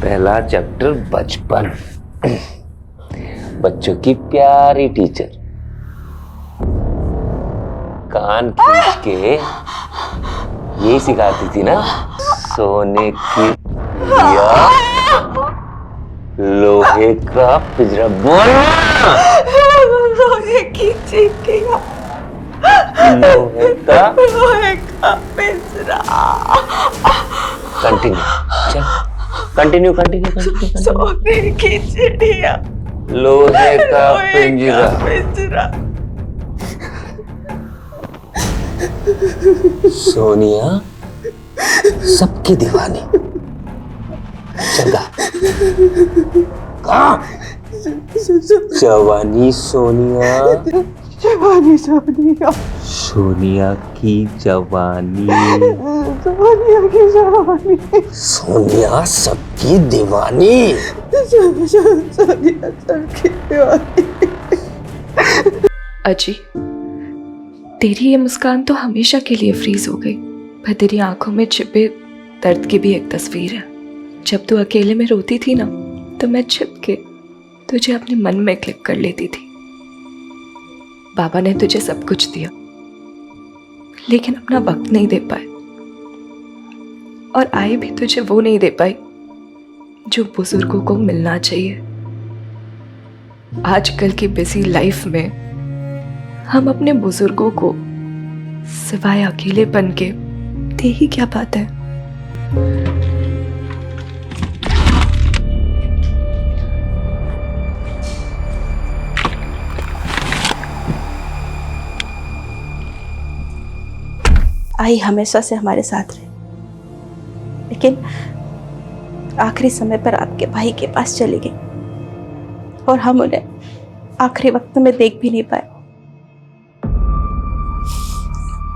पहला चैप्टर बचपन। बच्चों की प्यारी टीचर कान खींच के यही सिखाती थी ना, सोने की चिड़िया लोहे का पिंजरा। बोलना, लोहे की चिड़िया लोहे का पिंजरा। कंटिन्यू, चल कंटिन्यू कंटिन्यू। सोने की चिड़िया लोहे का पिंजरा। सोनिया सबकी दीवानी। जगह कहाँ? जवानी सोनिया, जवानी सोनिया, सोनिया की जवानी, सोनिया की जवानी, सोनिया सबकी दीवानी। सोनिया सबकी दीवानी। अजी, तेरी ये मुस्कान तो हमेशा के लिए फ्रीज हो गई, पर तेरी आंखों में छिपे दर्द की भी एक तस्वीर है। जब तू अकेले में रोती थी ना, तो मैं छिप के तुझे अपने मन में क्लिक कर लेती थी। बाबा ने तुझे सब कुछ दिया, लेकिन अपना वक्त नहीं दे पाए, और आए भी तुझे वो नहीं दे पाई जो बुजुर्गों को मिलना चाहिए। आजकल की बिजी लाइफ में हम अपने बुजुर्गों को सिवाय अकेलेपन के दे ही क्या पाते हैं। आई हमेशा से हमारे साथ रहे, लेकिन आखिरी समय पर आपके भाई के पास चली गई और हम उन्हें आखिरी वक्त में देख भी नहीं पाए।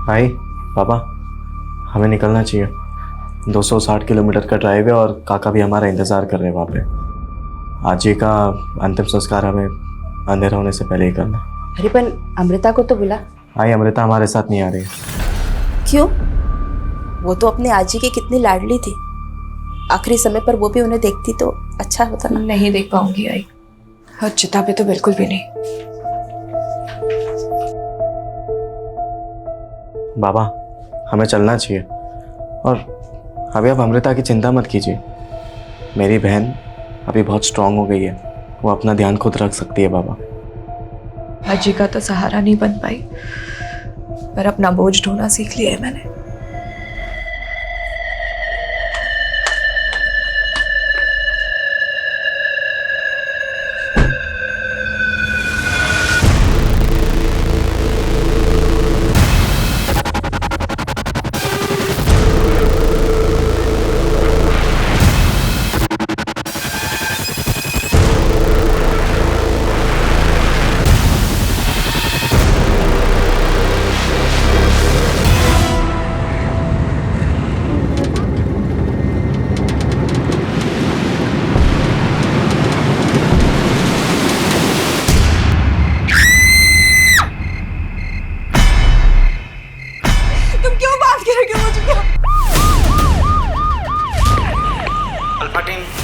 आई पापा, हमें निकलना चाहिए। 260 किलोमीटर का ड्राइव है और काका भी हमारा इंतज़ार कर रहे हैं वहाँ पे। आज जी का अंतिम संस्कार हमें अंधेरा होने से पहले ही करना। अरे पर अमृता को तो बुला। आई, अमृता हमारे साथ नहीं आ रही है। क्यों? वो तो अपने आजी की कितनी लाडली थी, आखिरी समय पर वो भी उन्हें देखती तो अच्छा होता ना। नहीं देख पाऊंगी आई, और चिता पे तो बिल्कुल भी नहीं। बाबा, हमें चलना चाहिए, और अभी आप अमृता की चिंता मत कीजिए। मेरी बहन अभी बहुत स्ट्रांग हो गई है, वो अपना ध्यान खुद रख सकती है। बाबा, अजी का तो सहारा नहीं बन पाई, पर अपना बोझ ढोना सीख लिया है मैंने।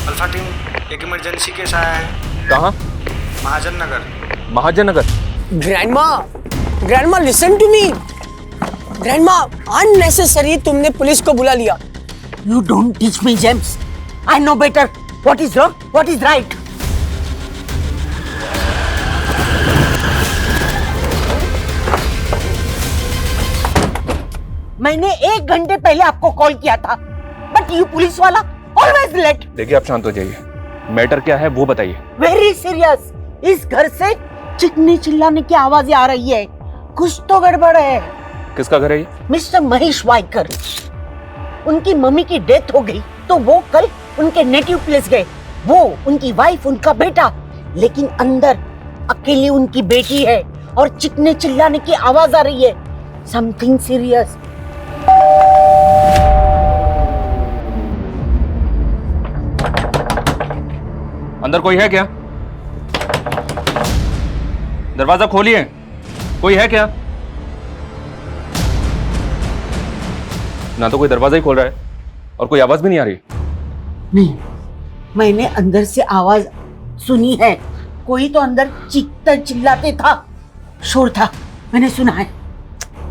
अल्फा टीम, एक इमरजेंसी केस आया है। कहाँ? Mahajan Nagar. Mahajan Nagar? Grandma listen to me. Grandma, unnecessary तुमने पुलिस को बुला लिया। You don't teach me, James. I know better. What is wrong? What is right? मैंने 1 घंटे पहले आपको कॉल किया था, बट यू पुलिस वाला ऑलवेज लेट। देखिए, आप शांत हो जाइए। मैटर क्या है वो बताइए। Very serious. इस घर से चिकनी चिल्लाने की आवाजें आ रही है, कुछ तो गड़बड़ है। किसका घर है ये? मिस्टर महेश वाइकर। उनकी मम्मी की डेथ हो गई तो वो कल उनके नेटिव प्लेस गए। वो, उनकी वाइफ, उनका बेटा, लेकिन अंदर अकेली उनकी बेटी है और चिकने चिल्लाने की आवाज आ रही है। Something serious. अंदर कोई है क्या? दरवाजा खोलिए, कोई है क्या? ना तो कोई दरवाजा ही खोल रहा है और कोई आवाज भी नहीं आ रही। मैंने अंदर से आवाज सुनी है। कोई तो अंदर चीखता चिल्लाते था, शोर था। मैंने सुना है,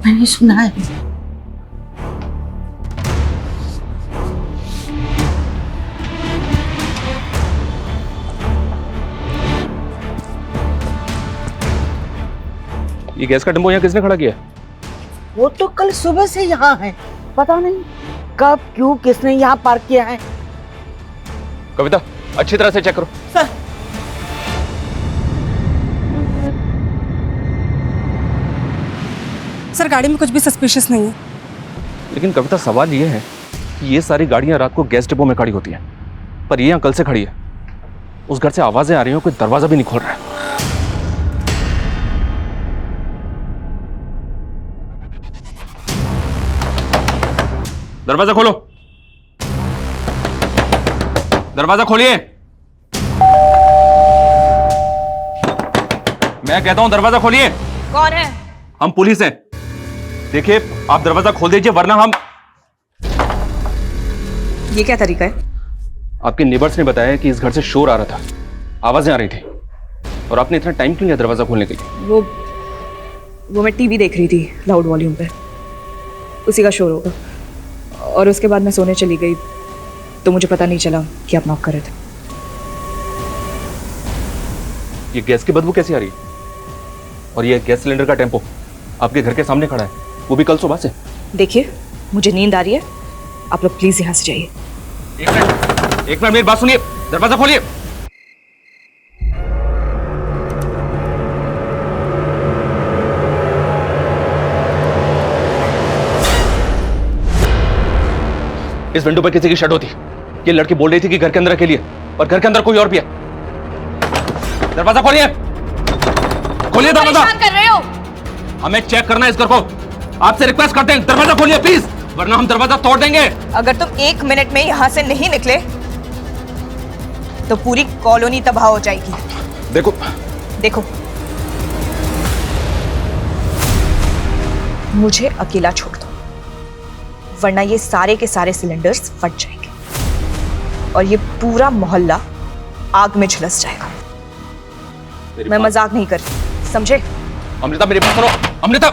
मैंने सुना है। ये गैस का टेम्पो यहाँ किसने खड़ा किया? वो तो कल सुबह से यहाँ है, पता नहीं कब क्यों किसने यहाँ पार्क किया है। कविता, अच्छी तरह से चेक करो। सर, सर गाड़ी में कुछ भी सस्पिशियस नहीं है। लेकिन कविता, सवाल ये है कि ये सारी गाड़ियां रात को गैस डिपो में खड़ी होती हैं, पर ये यहाँ कल से खड़ी है। उस घर से आवाजें आ रही हैं, कोई दरवाजा भी नहीं खोल रहा है। दरवाजा खोलो, दरवाजा खोलिए। मैं कहता हूं दरवाजा खोलिए। कौन है? हम पुलिस हैं। देखिए, आप दरवाजा खोल दीजिए वरना हम। ये क्या तरीका है? आपके नेबर्स ने बताया कि इस घर से शोर आ रहा था, आवाजें आ रही थी, और आपने इतना टाइम क्यों लिया दरवाजा खोलने के लिए? वो मैं टीवी देख रही थी लाउड वॉल्यूम पे, उसी का शोर होगा। और उसके बाद मैं सोने चली गई तो मुझे पता नहीं चला कि आप नॉक कर रहे थे। ये गैस की बदबू कैसी आ रही है? और ये गैस सिलेंडर का टेम्पो आपके घर के सामने खड़ा है, वो भी कल सुबह से। देखिए, मुझे नींद आ रही है, आप लोग प्लीज यहाँ से जाइए। एक मिनट मेरी बात सुनिए, दरवाजा खोलिए। इस विंडो पर किसी की शर्ट होती। ये लड़की बोल रही थी कि घर के अंदर अकेली है, और घर के अंदर कोई और भी है। दरवाजा खोलिए, खोलिए दरवाजा। कर रहे हो? हमें चेक करना है इस घर को। आपसे रिक्वेस्ट करते हैं, दरवाजा खोलिए प्लीज, वरना हम दरवाजा तोड़ देंगे। अगर तुम 1 मिनट में यहाँ से नहीं निकले तो पूरी कॉलोनी तबाह हो जाएगी। देखो देखो, मुझे अकेला छोड़ दो, वरना ये सारे के सारे सिलेंडर्स फट जाएंगे और ये पूरा मोहल्ला आग में झुलस जाएगा। मैं मजाक नहीं कर रही, समझे? अमृता, मेरी बात सुनो। अमृता,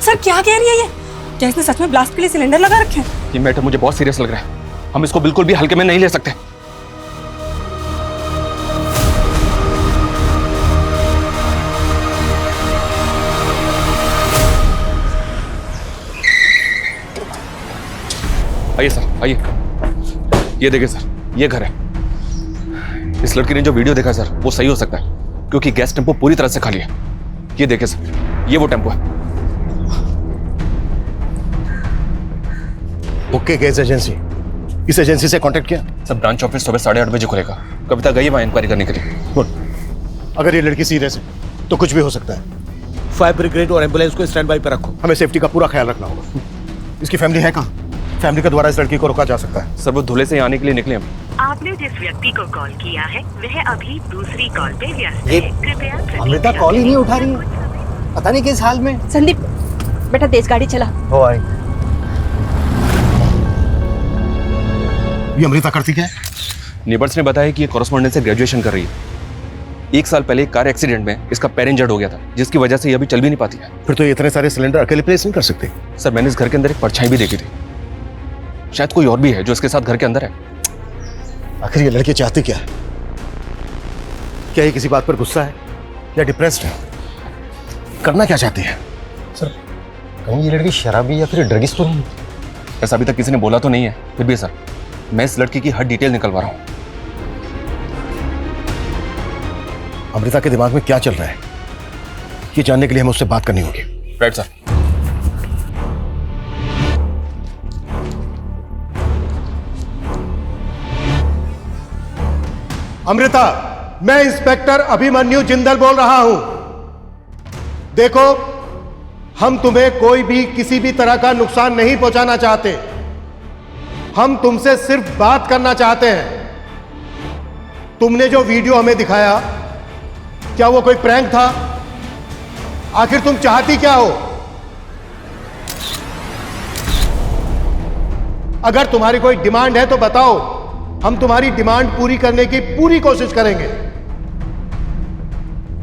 सर क्या कह रही है ये? क्या इसने सच में ब्लास्ट के लिए सिलेंडर लगा रखे हैं? ये मैटर मुझे बहुत सीरियस लग रहा है। हम इसको बिल्कुल भी हल्के में नहीं ले सकते। आइए सर, आइए। ये देखिए सर, ये घर है। इस लड़की ने जो वीडियो देखा सर, वो सही हो सकता है, क्योंकि गैस टेम्पो पूरी तरह से खाली है। ये देखिए सर, ये वो टेम्पो है। ओके गैस एजेंसी, इस एजेंसी से कांटेक्ट किया? सर, ब्रांच ऑफिस सुबह 8:30 बजे खुलेगा। कविता गई वहाँ इंक्वायरी करने के लिए। गुड। अगर ये लड़की सीरियस है तो कुछ भी हो सकता है। फायर ब्रिगेड और एम्बुलेंस को स्टैंड बाई पर रखो। हमें सेफ्टी का पूरा ख्याल रखना होगा। इसकी फैमिली है कहाँ? फैमिली के द्वारा इस लड़की को रोका जा सकता है। सर, वो धुले से आने के लिए निकले हम। आपने जिस व्यक्ति को कॉल किया है वह अभी दूसरी कॉल पे व्यस्त है। कृपया अमृता कॉल ही नहीं उठा रही है, पता नहीं किस हाल में। संदीप बेटा तेज गाड़ी चला। हो आई। ये अमृता करती क्या है? नेबर्स ने बताया कि ये कॉरेस्पॉन्डेंस से ग्रेजुएशन कर रही है। 1 साल पहले एक कार एक्सीडेंट में इसका पैर इंजर्ड हो गया था, जिसकी वजह से ये अभी चल भी नहीं पाती है। फिर तो ये इतने सारे सिलेंडर अकेले प्लेस नहीं कर सकते। सर, मैंने इस घर के अंदर एक परछाई भी देखी थी। शायद कोई और भी है जो इसके साथ घर के अंदर है। आखिर ये लड़की चाहती क्या है? क्या ये किसी बात पर गुस्सा है या डिप्रेस्ड है? करना क्या चाहती है? सर, कहीं ये लड़की शराबी या फिर ड्रगिस्ट तो नहीं? ऐसा अभी तक किसी ने बोला तो नहीं है, फिर भी सर, मैं इस लड़की की हर डिटेल निकलवा रहा हूँ। अमृता के दिमाग में क्या चल रहा है, ये जानने के लिए हमें उससे बात करनी होगी। Right sir. अमृता, मैं इंस्पेक्टर अभिमन्यु जिंदल बोल रहा हूं। देखो, हम तुम्हें कोई भी किसी भी तरह का नुकसान नहीं पहुंचाना चाहते। हम तुमसे सिर्फ बात करना चाहते हैं। तुमने जो वीडियो हमें दिखाया, क्या वो कोई प्रैंक था? आखिर तुम चाहती क्या हो? अगर तुम्हारी कोई डिमांड है तो बताओ, हम तुम्हारी डिमांड पूरी करने की पूरी कोशिश करेंगे।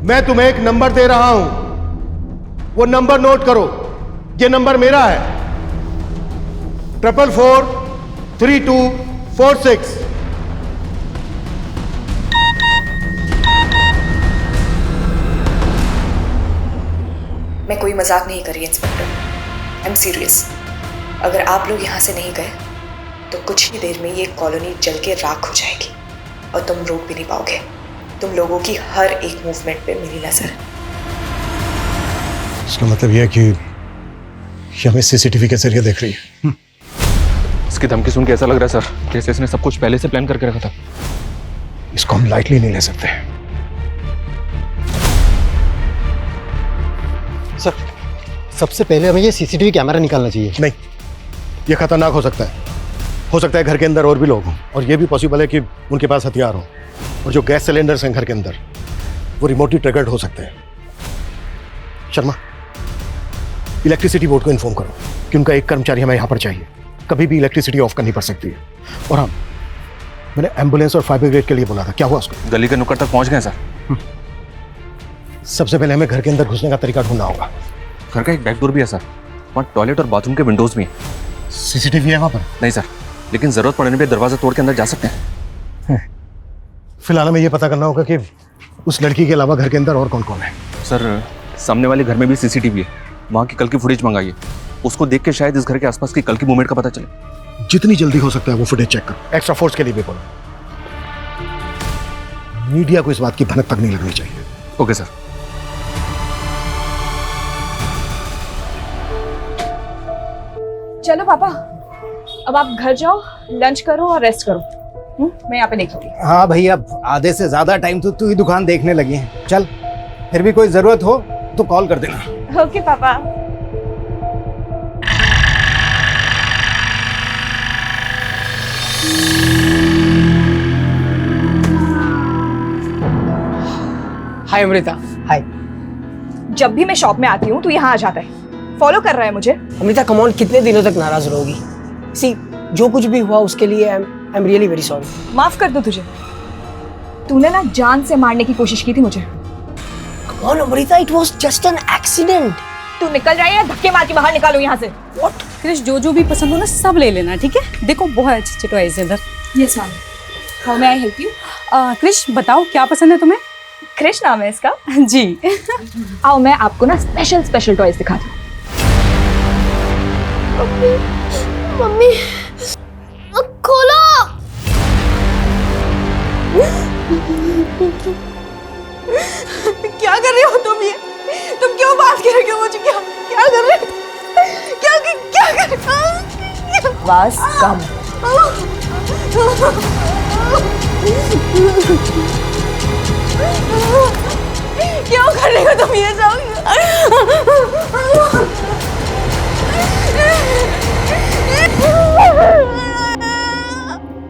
मैं तुम्हें एक नंबर दे रहा हूं, वो नंबर नोट करो। ये नंबर मेरा है, 444246। मैं कोई मजाक नहीं कर रही इंस्पेक्टर, आई एम सीरियस। अगर आप लोग यहाँ से नहीं गए तो कुछ ही देर में ये कॉलोनी जल के राख हो जाएगी और तुम रोक भी नहीं पाओगे। तुम लोगों की हर एक मूवमेंट पे मेरी नजर है। इसका मतलब यह है कि हमें सीसीटीवी के जरिए देख रही है। इसकी धमकी सुन के ऐसा लग रहा है सर जैसे इसने सब कुछ पहले से प्लान करके रखा था। इसको हम लाइटली नहीं ले सकते। सर, सबसे पहले हमें ये सीसीटीवी कैमरा निकालना चाहिए। नहीं, ये खतरनाक हो सकता है। हो सकता है घर के अंदर और भी लोग हों, और ये भी पॉसिबल है कि उनके पास हथियार हों। और जो गैस सिलेंडर्स हैं घर के अंदर, वो रिमोटली ट्रिगर्ड हो सकते हैं। शर्मा, इलेक्ट्रिसिटी बोर्ड को इन्फॉर्म करो कि उनका एक कर्मचारी हमें यहाँ पर चाहिए। कभी भी इलेक्ट्रिसिटी ऑफ करनी पड़ सकती है। और हाँ, मैंने एम्बुलेंस और फायर ब्रिगेड के लिए बोला था, क्या हुआ उसको? गली के नुक्कड़ तक पहुंच गए सर। सबसे पहले हमें घर के अंदर घुसने का तरीका ढूंढना होगा। घर का एक बैक डोर भी है सर, वहाँ टॉयलेट और बाथरूम के विंडोज भी हैं। सीसीटीवी है वहाँ पर? नहीं सर, लेकिन जरूरत पड़ने पे दरवाजा तोड़ के अंदर जा सकते हैं। फिलहाल हमें ये पता करना होगा कि उस लड़की के अलावा घर के अंदर और कौन कौन है। सर, सामने वाले घर में भी सीसीटीवी है, वहाँ की कल की फुटेज मंगाइए। उसको देख के शायद इस घर के आसपास की कल की मूवमेंट का पता चले। जितनी जल्दी हो सकता है वो फुटेज चेक करो। एक्स्ट्रा फोर्स के लिए भी बोलो। मीडिया को इस बात की भनक तक नहीं लगनी चाहिए। Okay sir. चलो पापा, अब आप घर जाओ, लंच करो और रेस्ट करो। मैं यहाँ पे देख लूंगी। हाँ भाई, अब आधे से ज्यादा टाइम तो तू ही दुकान देखने लगी है। चल, फिर भी कोई जरूरत हो तो कॉल कर देना। ओके पापा। हाय अमृता। हाय। जब भी मैं शॉप में आती हूँ तो यहाँ आ जाता है, फॉलो कर रहा है मुझे। अमृता कम ऑन, कितने दिनों तक नाराज रहोगी? सी, जो कुछ भी हुआ उसके लिए I am really very sorry. माफ कर दो तुझे, तूने ना जान से मारने की कोशिश की थी मुझे। Come on Amrita, it was just an accident. तू निकल जाए या धक्के मार के बाहर निकालो यहाँ से। व्हाट? क्रिश, जो भी पसंद हो ना सब ले लेना, ठीक है? देखो बहुत अच्छे टॉयज है इधर। Yes ma'am. How may I help you? Krish, बताओ क्या पसंद है तुम्हें? क्रिश नाम है इसका? जी। आओ मैं आपको ना स्पेशल टॉयज दिखाती हूँ। मम्मी खोलो। क्या कर रहे हो तुम? ये तुम क्यों बात कर रहे हो मुझे? क्या कर रहे हो? क्या कर रहे हो? आवाज कम। क्यों कर रहे हो तुम ये सब?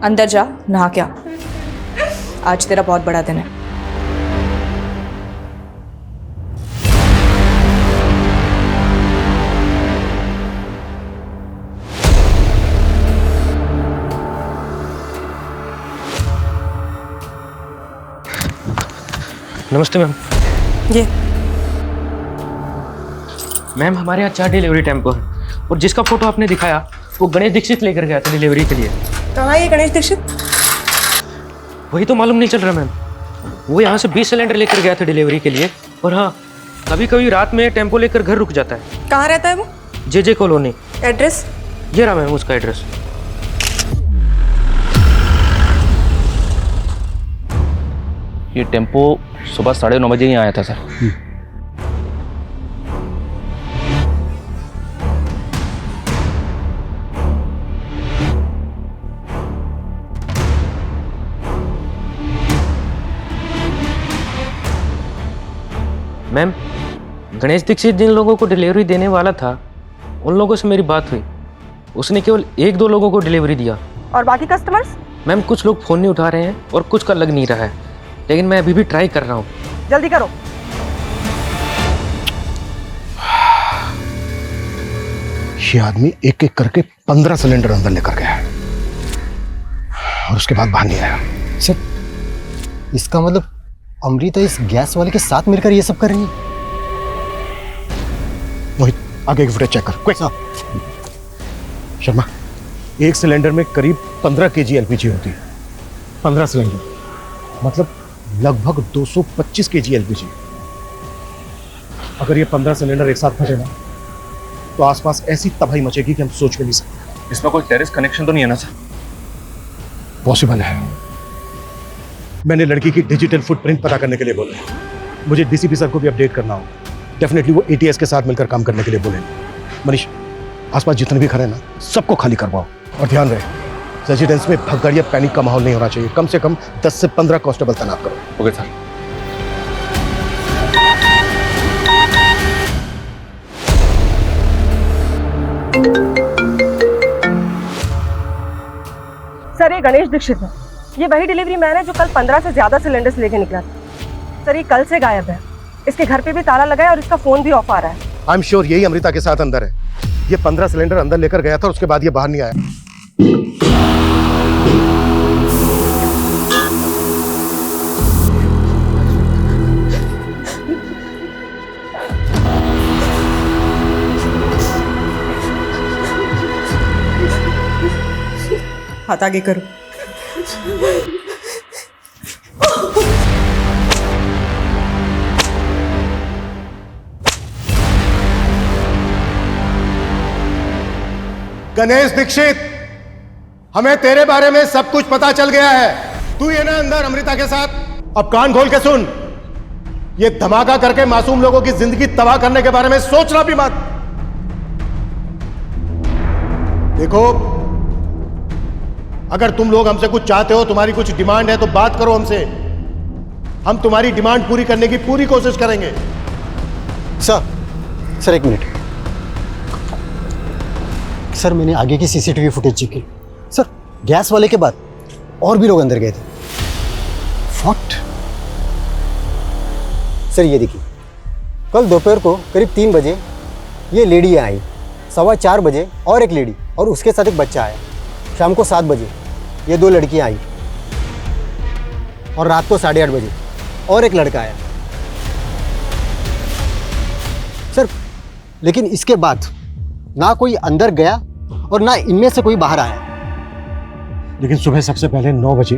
अंदर जा, नहा क्या। आज तेरा बहुत बड़ा दिन है। नमस्ते मैम। जी मैम, हमारे यहाँ 4 डिलीवरी टेम्पो है और जिसका फोटो आपने दिखाया वो गणेश दीक्षित लेकर गया था डिलीवरी के लिए। कहाँ है ये गणेश दीक्षित? वही तो मालूम नहीं चल रहा मैम। वो यहाँ से 20 सिलेंडर लेकर गया था डिलीवरी के लिए। और हाँ, कभी कभी रात में टेम्पो लेकर घर रुक जाता है। कहाँ रहता है वो? जे कॉलोनी। एड्रेस? ये रहा मैम उसका एड्रेस। ये टेम्पो सुबह 9:30 बजे ही आया था सर। मैम, गणेश दीक्षित जिन लोगों को डिलीवरी देने वाला था उन लोगों से मेरी बात हुई। उसने केवल 1-2 लोगों को डिलीवरी दिया। और बाकी कस्टमर्स? मैम, कुछ लोग फ़ोन नहीं उठा रहे हैं और कुछ का लग नहीं रहा है, लेकिन मैं अभी भी ट्राई कर रहा हूँ। जल्दी करो। ये आदमी एक एक करके 15 सिलेंडर अंदर लेकर गया है और उसके बाद बाहर नहीं आया। सर, इसका मतलब अमृता इस गैस वाले के साथ मिलकर ये सब कर रही है? मोहित, आगे की फुटेज चेक कर, क्विक। शर्मा, एक सिलेंडर में करीब 15 kg एलपीजी होती है। 15 सिलेंडर मतलब लगभग 225 kg एलपीजी। अगर ये 15 सिलेंडर एक साथ फटे ना तो आसपास ऐसी तबाही मचेगी कि हम सोच भी नहीं सकते। इसमें कोई टेरेस कनेक्शन तो नहीं है ना सर? पॉसिबल है। मैंने लड़की की डिजिटल फुटप्रिंट पता करने के लिए बोला। मुझे डीसीपी सर को भी अपडेट करना होगा। डेफिनेटली वो एटीएस के साथ मिलकर काम करने के लिए बोले। मनीष, आसपास जितने भी खड़े हैं ना, सबको खाली करवाओ। और ध्यान रहे, रेजिडेंस में भगदड़ या पैनिक का माहौल नहीं होना चाहिए। कम से कम 10 से 15 कांस्टेबल तैनात करो। Okay sir. सर, ये गणेश दीक्षित है। ये वही डिलीवरी मैन है जो कल 15 से ज्यादा सिलेंडर्स लेके निकला था। सर, ये कल से गायब है। इसके घर पे भी ताला लगा है और इसका फोन भी ऑफ आ रहा है। आई एम श्योर यही अमृता के साथ अंदर है। ये 15 सिलेंडर अंदर लेकर गया था और उसके बाद ये बाहर नहीं आया। हाथ आगे करो। गणेश दीक्षित, हमें तेरे बारे में सब कुछ पता चल गया है। तू ये ना अंदर अमृता के साथ। अब कान खोल के सुन, ये धमाका करके मासूम लोगों की जिंदगी तबाह करने के बारे में सोचना भी मत। देखो, अगर तुम लोग हमसे कुछ चाहते हो, तुम्हारी कुछ डिमांड है तो बात करो हमसे। हम तुम्हारी डिमांड पूरी करने की पूरी कोशिश करेंगे। सर एक मिनट। सर, मैंने आगे की सीसीटीवी फुटेज चेक की। सर, गैस वाले के बाद और भी लोग अंदर गए थे। व्हाट? सर, ये देखिए, कल दोपहर को करीब 3 बजे ये लेडी आई। 4:15 बजे और एक लेडी और उसके साथ एक बच्चा आया। शाम को 7 बजे ये 2 लड़कियां आई और रात को 8:30 बजे और एक लड़का आया। सर, लेकिन इसके बाद ना कोई अंदर गया और ना इनमें से कोई बाहर आया। लेकिन सुबह सबसे पहले 9 बजे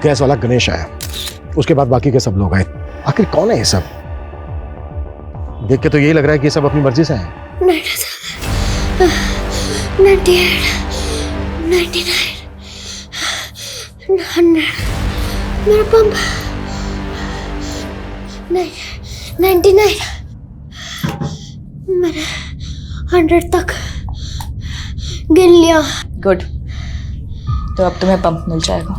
गैस वाला गणेश आया। उसके बाद बाकी के सब लोग आए। आखिर कौन है ये सब? देख के तो यही लग रहा है कि ये सब अपनी मर्जी से हैं। 98, 99, 100, मेरा पंप 99, मैंने 100 तक गिन लिया। गुड, तो अब तुम्हें पंप मिल जाएगा।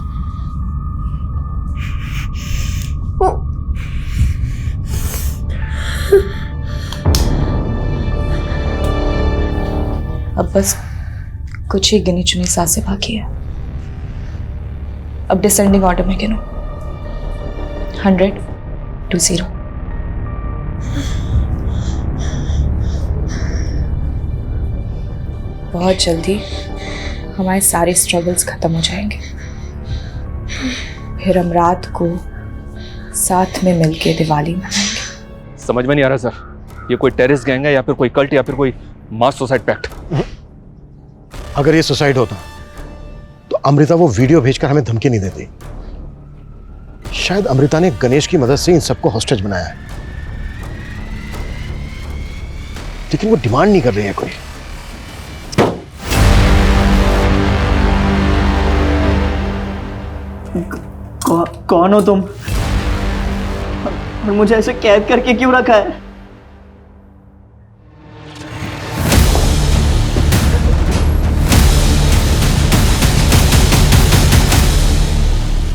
अब बस कुछ ही गिनी चुनी सांसें बाकी है। अब डिसेंडिंग ऑर्डर में गिनो। 100 to 0। बहुत जल्दी हमारे सारे स्ट्रगल्स खत्म हो जाएंगे। फिर हम रात को साथ में मिलके दिवाली मनाएंगे। समझ में नहीं आ रहा सर, ये कोई टेररिस्ट गैंग है या फिर कोई कल्ट या फिर कोई मास सुसाइड पैक्ट? अगर ये सुसाइड होता तो अमृता वो वीडियो भेजकर हमें धमकी नहीं देती। शायद अमृता ने गणेश की मदद से इन सबको हॉस्टेज बनाया है, लेकिन वो डिमांड नहीं कर रही है कोई। कौन हो तुम और मुझे ऐसे कैद करके क्यों रखा है?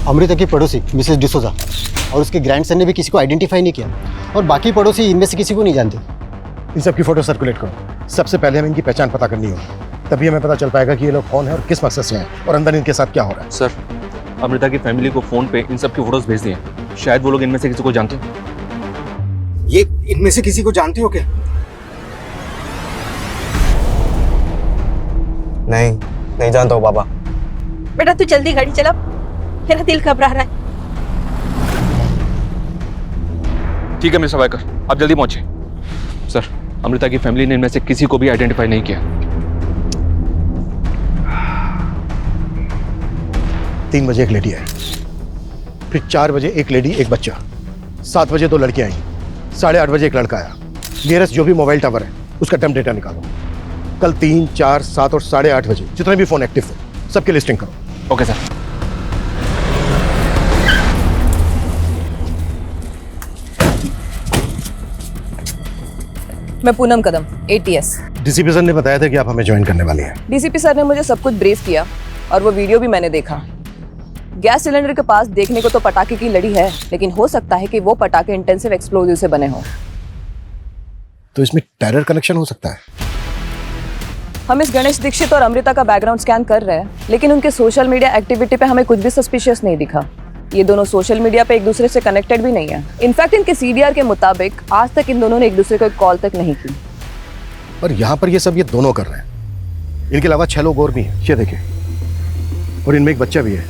अमृता की पड़ोसी मिसेस डिसोजा और उसके ग्रैंडसन ने भी किसी को आइडेंटिफाई नहीं किया और बाकी पड़ोसी इनमें से किसी को नहीं जानते। इन सब की फोटो सर्कुलेट करो। सबसे पहले हमें इनकी पहचान पता करनी होगी, तभी हमें पता चल पाएगा कि ये लोग कौन है और किस मकसद से हैं और अंदर इनके साथ क्या हो रहा है। सर, अमृता की फैमिली को फोन पे इन सब की फोटोज भेज दिए। शायद वो लोग इनमें से किसी को जानते हो। ये इनमें से किसी को जानते हो क्या? नहीं जानता हूँ पापा। बेटा तू जल्दी गाड़ी चला, मेरा दिल घबरा रहा है। ठीक है मिस्टर वायकर, आप जल्दी पहुंचे। सर, अमृता की फैमिली ने इनमें से किसी को भी आइडेंटिफाई नहीं किया। 3 बजे एक लेडी आई, फिर 4 बजे एक लेडी एक बच्चा, 7 बजे 2 लड़कियां आई, 8:30 बजे एक लड़का आया। नियरेस्ट जो भी मोबाइल टावर है उसका टर्म डेटा निकालो। कल 3, 4, 7 और 8:30 बजे जितने भी फोन एक्टिव थे सबकी लिस्टिंग करो। Okay sir. मैं पूनम कदम, ATS। डीसीपी सर ने बताया था कि आप हमें ज्वाइन करने वाली हैं। डीसीपी सर ने मुझे सब कुछ ब्रीफ किया और वो वीडियो भी मैंने देखा। गैस सिलेंडर के पास देखने को तो पटाखे की लड़ी है, लेकिन हो सकता है कि वो पटाखे इंटेंसिव एक्सप्लोजिव से बने हों। तो इसमें टेरर कनेक्शन हो सकता है। हम इस गणेश दीक्षित और अमृता का बैकग्राउंड स्कैन कर रहे हैं, लेकिन उनके सोशल मीडिया एक्टिविटी पे हमें कुछ भी सस्पिशियस नहीं दिखा। ये दोनों सोशल मीडिया पे एक दूसरे से कनेक्टेड भी नहीं है। इनफैक्ट इनके CDR के मुताबिक आज तक इन दोनों ने एक दूसरे को एक कॉल तक नहीं की। और यहाँ पर ये सब ये दोनों कर रहे हैं। इनके अलावा 6 लोग और भी हैं, ये देखिए, और इनमें एक बच्चा भी है।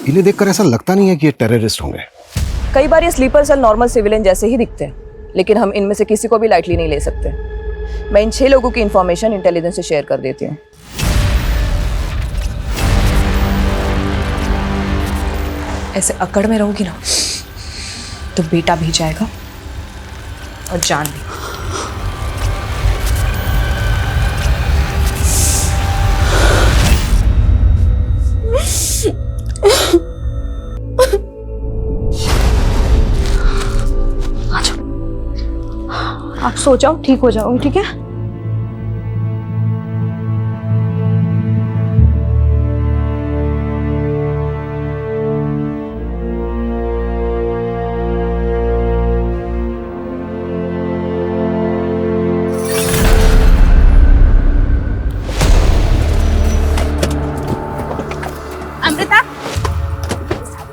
इन्हें देखकर ऐसा लगता नहीं है कि ये टेररिस्ट होंगे। कई बार ये स्लीपर सेल नॉर्मल सिविलियन जैसे ही दिखते हैं, लेकिन हम इनमें से किसी को भी लाइटली नहीं ले सकते। मैं इन 6 लोगों की इंफॉर्मेशन इंटेलिजेंस से शेयर कर देती हूँ। ऐसे अकड़ में रहोगी ना तो बेटा भी जाएगा और जान भी। आप सो जाओ, ठीक हो जाओगे, ठीक है?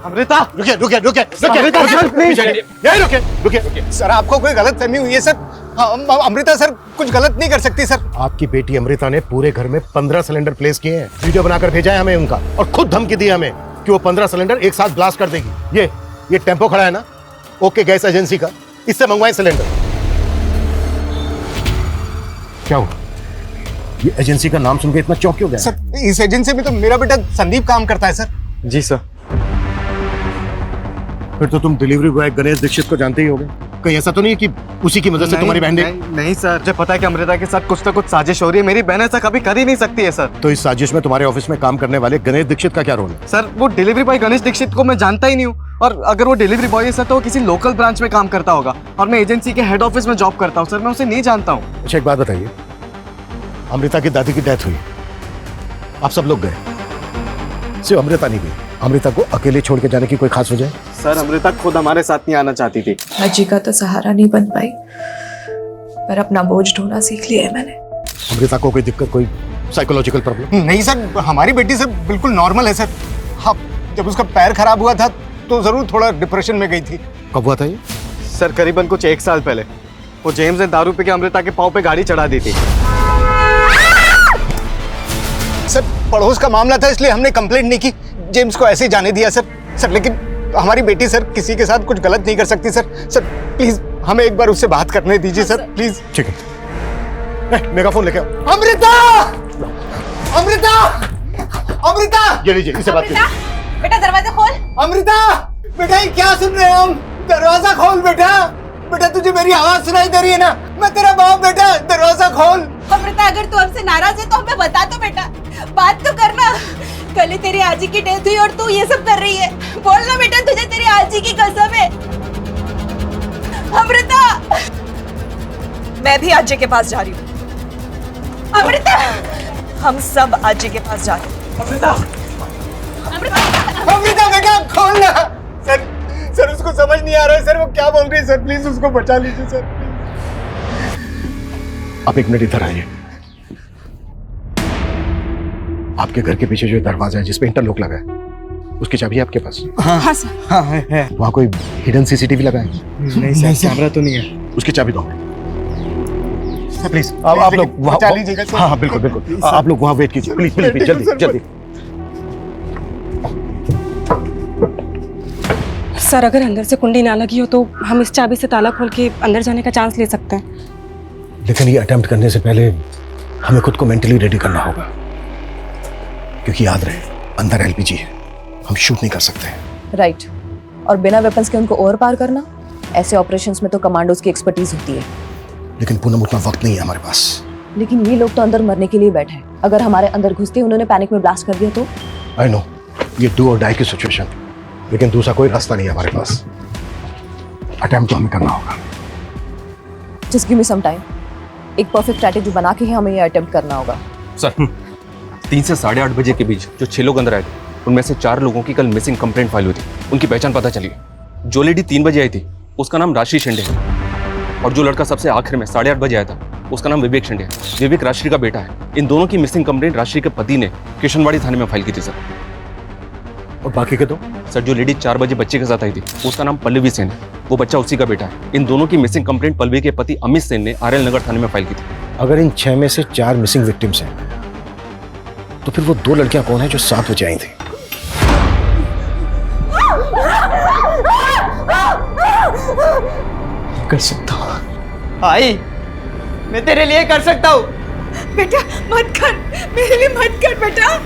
अमृता, रुकिए रुकिए रुकिए रुकिए। सर आपको कोई गलत फहमी हुई है सर। अमृता सर कुछ गलत नहीं कर सकती सर। आपकी बेटी अमृता ने पूरे घर में 15 सिलेंडर प्लेस किए हैं। वीडियो बनाकर भेजा है हमें उनका, और खुद धमकी दी हमें कि वो 15 सिलेंडर एक साथ ब्लास्ट कर देगी। ये टेम्पो खड़ा है ना, ओके गैस एजेंसी का, इससे मंगवाए सिलेंडर। क्या हुआ? ये एजेंसी का नाम सुनकर इतना चौंक क्यों गया? सर इस एजेंसी में तो मेरा बेटा संदीप काम करता है सर। जी सर। फिर तो तुम डिलीवरी बॉय गणेश दीक्षित को जानते ही होगे। कहीं ऐसा तो नहीं है कि उसी की मदद से तुम्हारी बहन नहीं सर, मुझे पता है कि अमृता के साथ कुछ ना कुछ साजिश हो रही है। मेरी बहन ऐसा कभी कर ही नहीं सकती है सर। तो इस साजिश में तुम्हारे ऑफिस में काम करने वाले गणेश दीक्षित का क्या रोल है? सर वो डिलीवरी बॉय गणेश दीक्षित को मैं जानता ही नहीं हूँ, और अगर वो डिलीवरी बॉय है सर तो वो किसी लोकल ब्रांच में काम करता होगा, और मैं एजेंसी के हेड ऑफिस में जॉब करता हूँ सर। मैं उसे नहीं जानता हूँ। अच्छा एक बात बताइए, अमृता की दादी की डेथ हुई, आप सब लोग गए, सिर्फ अमृता नहीं गई। अमृता को अकेले छोड़ के जाने की कोई खास वजह? सर अमृता खुद हमारे साथ नहीं आना चाहती थी। अजी का तो सहारा नहीं बन पाई, पर अपना बोझ ढोना सीख लिया है मैंने। अमृता को कोई दिक्कत, कोई साइकोलॉजिकल प्रॉब्लम? नहीं सर, हमारी बेटी सर बिल्कुल नॉर्मल है सर। हाँ, जब उसका पैर खराब हुआ था तो जरूर थोड़ा डिप्रेशन में गई थी। कब हुआ था ये? सर करीबन कुछ 1 साल पहले। वो जेम्स ने दारू पी के अमृता के पाँव पे गाड़ी चढ़ा दी थी। सर पड़ोस का मामला था इसलिए हमने कंप्लेंट नहीं की, जेम्स को ऐसे ही जाने दिया सर। लेकिन हमारी बेटी सर किसी के साथ कुछ गलत नहीं कर सकती सर। प्लीज हमें एक बार उससे बात करने दीजिए सर, प्लीज। ठीक है, मेगाफोन लेके आओ। अमृता, अमृता, अमृता, ये लीजिए, इससे बात कीजिए। बेटा दरवाजा खोल। अमृता, बेटा ये क्या सुन रहे हैं हम? दरवाजा खोल बेटा। बेटा तुझे मेरी आवाज सुनाई दे रही है ना? मैं तेरा बाप बेटा, दरवाजा खोल। अमृता अगर तू हमसे नाराज है तो हमें बता दो बेटा, बात तो करना। कल ही तेरी आजी की डेथ हुई और तू ये सब कर रही है। बोलना बेटा, तुझे तेरी आजी की कसम है। अमृता, मैं भी आजी के पास जा रही हूँ। अमृता, हम सब आजी के पास जा रहे हैं। अमृता, अमृता बेटा खोल ना। सर उसको समझ नहीं आ रहा है सर, वो क्या बोल रही है सर। प्लीज उसको बचा लीजिए सर। आप 1 मिनट इधर आइए। आपके घर के पीछे जो दरवाजा है जिसपे इंटरलॉक लगा है, उसकी चाबी है आपके पास? हाँ सर। हाँ है। वहाँ कोई हिडन CCTV लगा है? नहीं सर, कैमरा तो नहीं है। उसकी चाबी दो। प्लीज आप लोग बचा लीजिएगा सर। हाँ हाँ बिल्कुल बिल्कुल आप लोग वहाँ वेट कीजिए प्लीज प्लीज प्लीज, जल्दी जल्दी। सर अगर अंदर से कुंडी ना लगी हो तो हम इस चाबी से ताला खोल के अंदर जाने का चांस ले सकते हैं। लेकिन ये अटेम्प्ट करने से पहले हमें खुद को मेंटली रेडी करना होगा, क्योंकि याद रहे अंदर एलपीजी है, हम शूट नहीं कर सकते। राइट। और बिना वेपन्स के उनको ओवर पार करना, ऐसे ऑपरेशंस में तो कमांडोज की एक्सपर्टीज होती है। लेकिन पूनम उतना वक्त नहीं है हमारे पास। लेकिन ये लोग तो अंदर मरने के लिए बैठे हैं। अगर हमारे अंदर घुसते उन्होंने पैनिक में ब्लास्ट कर दिया तो? आई नो ये डू और डाई की सिचुएशन, लेकिन दूसरा कोई रास्ता नहीं है हमारे पास। अटेम्प्ट तो हमें करना होगा। Just give me some time. एक परफेक्ट स्ट्रैटेजी बना के ही हमें ये अटेम्प्ट करना होगा। सर 3 से 8:30 बजे के बीच जो 6 लोग अंदर आए थे, उनमें से 4 लोगों की कल मिसिंग कंप्लेंट फाइल हुई थी। उनकी पहचान पता चली। जो लेडी 3 बजे आई थी उसका नाम राशि शिंदे है, और जो लड़का सबसे आखिर में 8:30 बजे आया था उसका नाम विवेक शिंदे है। विवेक राशि का बेटा है। इन दोनों की मिसिंग कंप्लेंट राशि के पति ने किशनवाड़ी थाने में फाइल की थी सर। और बाकी के दो? सर जो लेडी 4 बजे बच्चे के साथ आई थी उसका नाम पल्लवी सेन है, वो बच्चा उसी का बेटा है। इन दोनों की मिसिंग कंप्लेंट पल्लवी के पति अमित सेन ने आरएल नगर थाने में फाइल की थी। अगर इन 6 में से 4 मिसिंग विक्टिम्स हैं, तो फिर वो 2 लड़कियां कौन है जो 7 बजे आई थी? कर सकता हूँ आई, मैं तेरे लिए कर सकता हूँ। बेटा मत कर, मेरे लिए मत कर बेटा।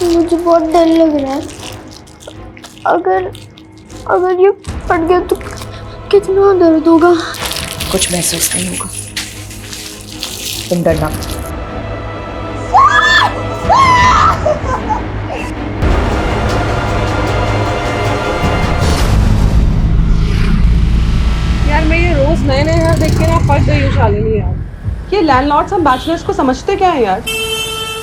मुझे बहुत डर लग रहा है। अगर ये फट गया तो कितना दर्द होगा। कुछ महसूस नहीं होगा, तुम डरना। यार मैं ये रोज नए नए घर देख के ना फट गई हूँ शालिनी यार। ये लैंडलॉर्ड्स हम बैचलर्स को समझते क्या है यार?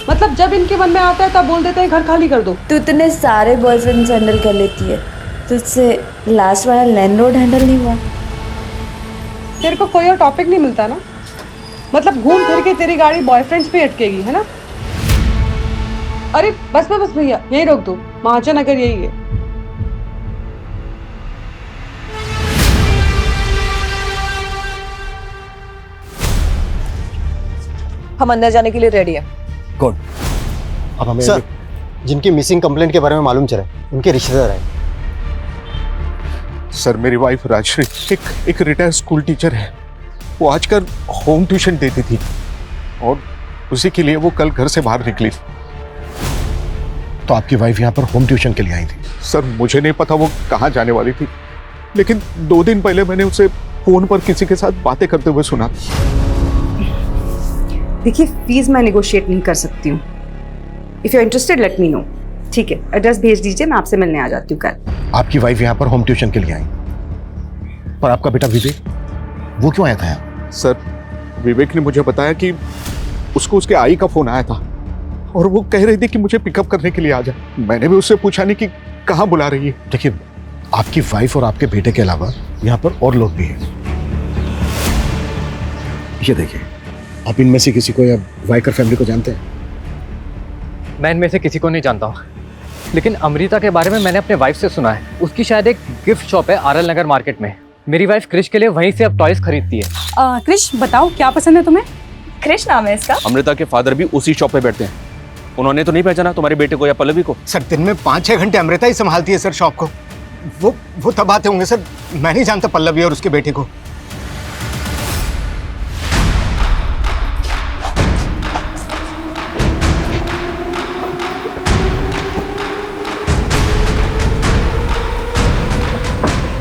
मतलब जब इनके मन में आता है तब बोल देते हैं घर खाली कर दो। तू इतने सारे बॉयफ्रेंड्स हैंडल कर लेती है, तुझसे लास्ट वाला लैंडलॉर्ड हैंडल नहीं हुआ? तेरे को कोई और टॉपिक नहीं मिलता ना? मतलब घूम फिर के तेरी गाड़ी बॉयफ्रेंड्स पे अटकेगी, है ना? अरे बस बस भैया यही रोक दो, महाजन नगर यही है। हम अंदर जाने के लिए रेडी हैं। गुड। अब हमें सर, जिनकी मिसिंग कंप्लेंट के बारे में मालूम चला उनके रिश्तेदार आए। सर मेरी वाइफ राजश्री एक रिटायर्ड स्कूल टीचर है। वो आजकल होम ट्यूशन देती थी और उसी के लिए वो कल घर से बाहर निकली। तो आपकी वाइफ यहाँ पर होम ट्यूशन के लिए आई थी? सर मुझे नहीं पता वो कहाँ जाने वाली थी, लेकिन 2 दिन पहले मैंने उसे फोन पर किसी के साथ बातें करते हुए सुना। देखिए फीस मैं नेगोशिएट नहीं कर सकती हूँ। If you are interested let me know. ठीक है, एड्रेस भेज दीजिए, मैं आपसे मिलने आ जाती हूँ कल। आपकी वाइफ यहाँ पर होम ट्यूशन के लिए आई, पर आपका बेटा विवेक वो क्यों आया था यहाँ? सर विवेक ने मुझे बताया कि उसको उसके आई का फोन आया था और वो कह रही थी कि मुझे पिकअप करने के लिए आ जा। मैंने भी उससे पूछा नहीं कि कहाँ बुला रही है। देखिए आपकी वाइफ और आपके बेटे के अलावा यहाँ पर और लोग भी हैं। ये देखिए, आप इनमें से किसी को या वाइकर फैमिली को जानते हैं? मैं इनमें से किसी को नहीं जानता हूँ, लेकिन अमृता के बारे में मैंने अपने वाइफ से सुना है। उसकी शायद एक गिफ्ट शॉप है आरएल नगर मार्केट में। मेरी वाइफ क्रिश के लिए वहीं से अब टॉयज खरीदती है। क्रिश बताओ क्या पसंद है तुम्हें? क्रिश नाम है इसका। अमृता के फादर भी उसी शॉप पे बैठते हैं। उन्होंने तो नहीं पहचाना तुम्हारे बेटे को या पल्लवी को? सर दिन में 5-6 घंटे अमृता ही संभालती है सर शॉप को। वो तब आते होंगे सर, मैं नहीं जानता पल्लवी और उसके बेटे को।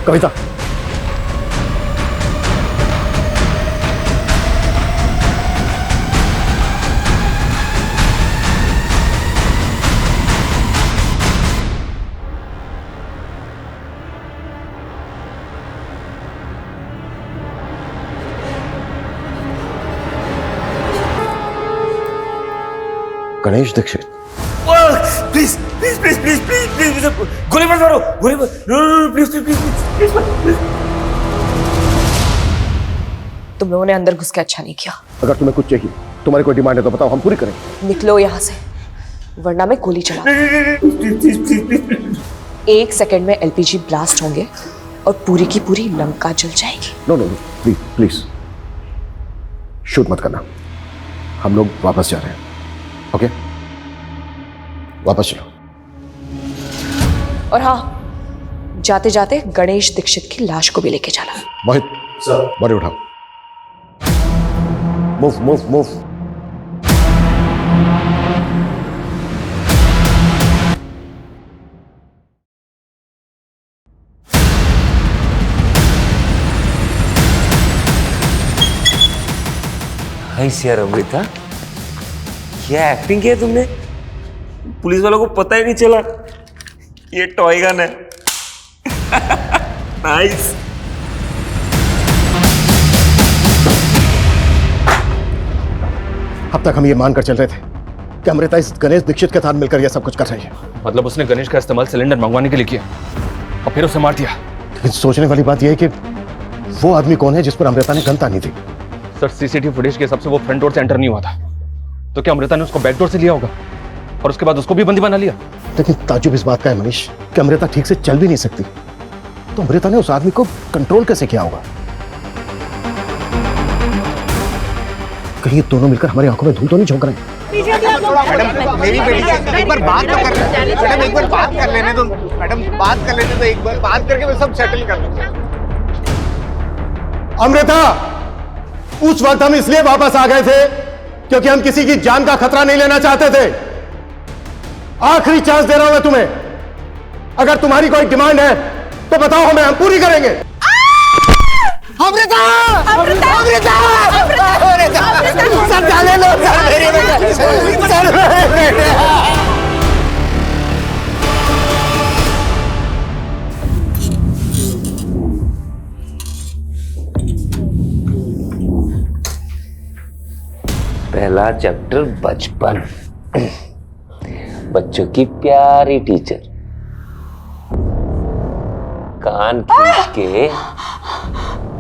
Kavita, Ganesh Dixit. Please please please please please please गोली मत मारो, गोली मत, प्लीज प्लीज प्लीज प्लीज। तुम लोगों ने अंदर घुस के अच्छा नहीं किया। अगर तुम्हें कुछ चाहिए, तुम्हारी कोई डिमांड है तो बताओ, हम पूरी करेंगे। निकलो यहाँ से। वरना मैं गोली चला। एक सेकंड में एलपीजी ब्लास्ट होंगे और पूरी की पूरी लंका जल जाएगी। No no please please shoot मत करना, हम लोग वापस जा रहे हैं। ओके वापस चलो। और हाँ, जाते जाते गणेश दीक्षित की लाश को भी लेके जाना। मोहित सर बॉडी उठाओ। Move move move. यार अमृता, क्या एक्टिंग किया तुमने? पुलिस वालों को पता ही नहीं चला ये टॉय गन है। नाइस। अब तक हम ये मानकर चल रहे थे कि अमृता इस गणेश दीक्षित के साथ मिलकर यह सब कुछ कर रही है। मतलब उसने गणेश का इस्तेमाल सिलेंडर मंगवाने के लिए किया और फिर उसे मार दिया। लेकिन सोचने वाली बात यह है कि वो आदमी कौन है जिस पर अमृता ने गन तानी थी? सर सीसीटीवी फुटेज के हिसाब से वो फ्रंट डोर से एंटर नहीं हुआ था, तो क्या अमृता ने उसको बैक डोर से लिया होगा और उसके बाद उसको भी बंदी बना लिया? लेकिन ताजुब इस बात का है मनीष कि अमृता ठीक से चल भी नहीं सकती, तो अमृता ने उस आदमी को कंट्रोल कैसे किया होगा? कहीं ये दोनों मिलकर हमारी आंखों में धूल तो नहीं झोंक रहे हैं? मैडम मेरी बेटी से एक बार बात तो कर लेने। मैडम एक बार बात कर लेने दो। मैडम बात कर लेने दो, एक बार बात करके मैं सब सेटल कर लूंगा। अमृता, उस वक्त हम इसलिए वापस आ गए थे क्योंकि हम किसी की जान का खतरा नहीं लेना चाहते थे। आखिरी चांस दे रहा हूं मैं तुम्हें, अगर तुम्हारी कोई डिमांड है तो बताओ हमें, हम पूरी करेंगे। अमृता! अमृता! अमृता! अमृता! सर जाने लो, सर मेरी बेटी, सर मेरी बेटी। पहला चैप्टर बचपन। बच्चों की प्यारी टीचर कान खींच के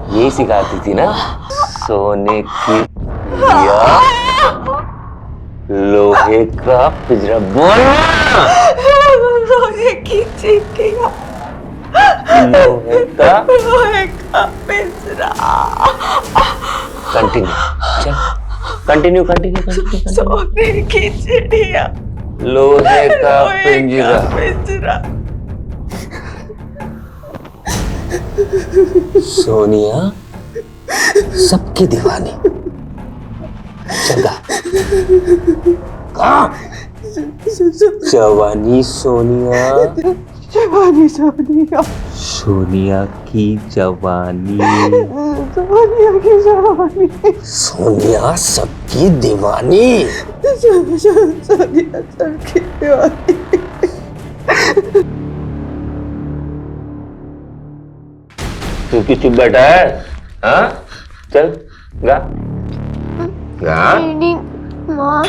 यही सिखाती थी ना, सोने की दिया लोहे का पिंजरा। बोलना, लोहे की चिड़िया, लोहे का पिंजरा। कंटिन्यू, चल कंटिन्यू कंटिन्यू कंटिन्यू। सोने की चिड़िया, लोहे का पिंजरा, सोनिया सबकी दीवानी। जगा कहाँ? जवानी सोनिया, जवानी सोनिया, सोनिया की जवानी, सोनिया की जवानी, सोनिया सबकी दीवानी, सोनिया सबकी दीवानी। तू किस बैठा है? हाँ चल गा गा। मेरी माँ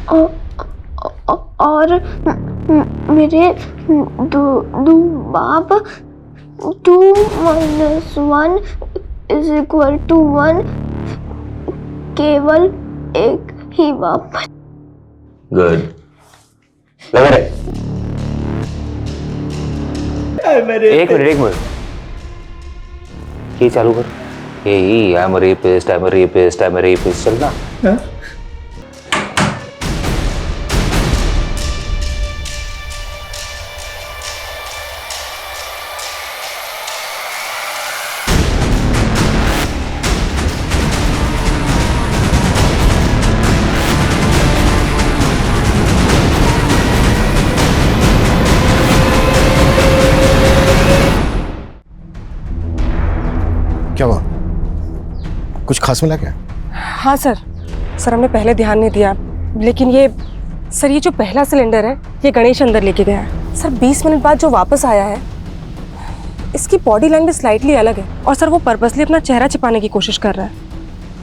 और मेरे दो बाप। 2 - 1 = 1। केवल एक ही बाप। गुड, लगा रहे। एक मिनट ये चालू कर। यही I'm a rapist, I'm a rapist, I'm a rapist चलना। क्या हुआ? कुछ खास मिला क्या? हाँ सर हमने पहले ध्यान नहीं दिया, लेकिन ये जो पहला सिलेंडर है ये गणेश अंदर लेके गया है सर। 20 मिनट बाद जो वापस आया है, इसकी बॉडी लैंग्वेज स्लाइटली अलग है और सर वो पर्पसली अपना चेहरा छिपाने की कोशिश कर रहा है।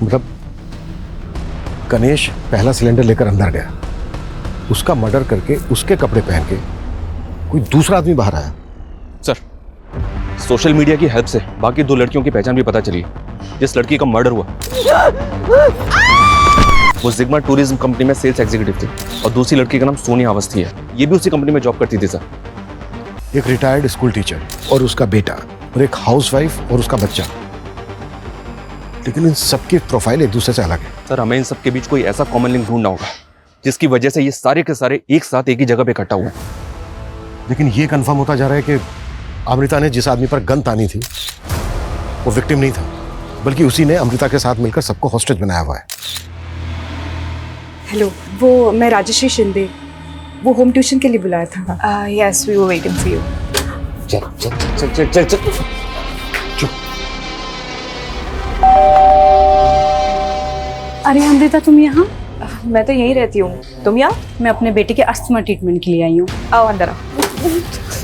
मतलब गणेश पहला सिलेंडर लेकर अंदर गया, उसका मर्डर करके उसके कपड़े पहन के कोई दूसरा आदमी बाहर आया। सर सोशल मीडिया की हेल्प से बाकी 2 लड़कियों की पहचान भी पता चली। जिस लड़की का मर्डर हुआ वो जिग्मा टूरिज्म कंपनी में सेल्स एग्जीक्यूटिव थी और दूसरी लड़की का नाम सोनिया अवस्थी है, ये भी उसी कंपनी में जॉब करती थी सर। एक रिटायर्ड स्कूल टीचर और उसका बेटा और एक हाउसवाइफ और उसका बच्चा, लेकिन इन सबकी प्रोफाइल एक दूसरे से अलग है। सर हमें इन सब के बीच कोई ऐसा कॉमन लिंक ढूंढना होगा जिसकी वजह से ये सारे के सारे एक साथ एक ही जगह पे इकट्ठा हुए हैं। लेकिन ये कंफर्म होता जा रहा है कि अमृता ने जिस आदमी पर गन तानी थी वो विक्टिम नहीं था, बल्कि उसी ने अमृता के साथ मिलकर सबको हॉस्टेज बनाया हुआ है। हेलो, वो मैं राजश्री शिंदे, वो होम ट्यूशन के लिए बुलाया था। Yes, we were waiting for you. चल चल चल चल चल चल चुप। अरे अमृता, तुम यहाँ? मैं तो यहीं रहती हूँ, तुम यहाँ? मैं अपने बेटे के अस्थमा ट्रीटमेंट के लिए आई हूँ। आओ अंदर आओ।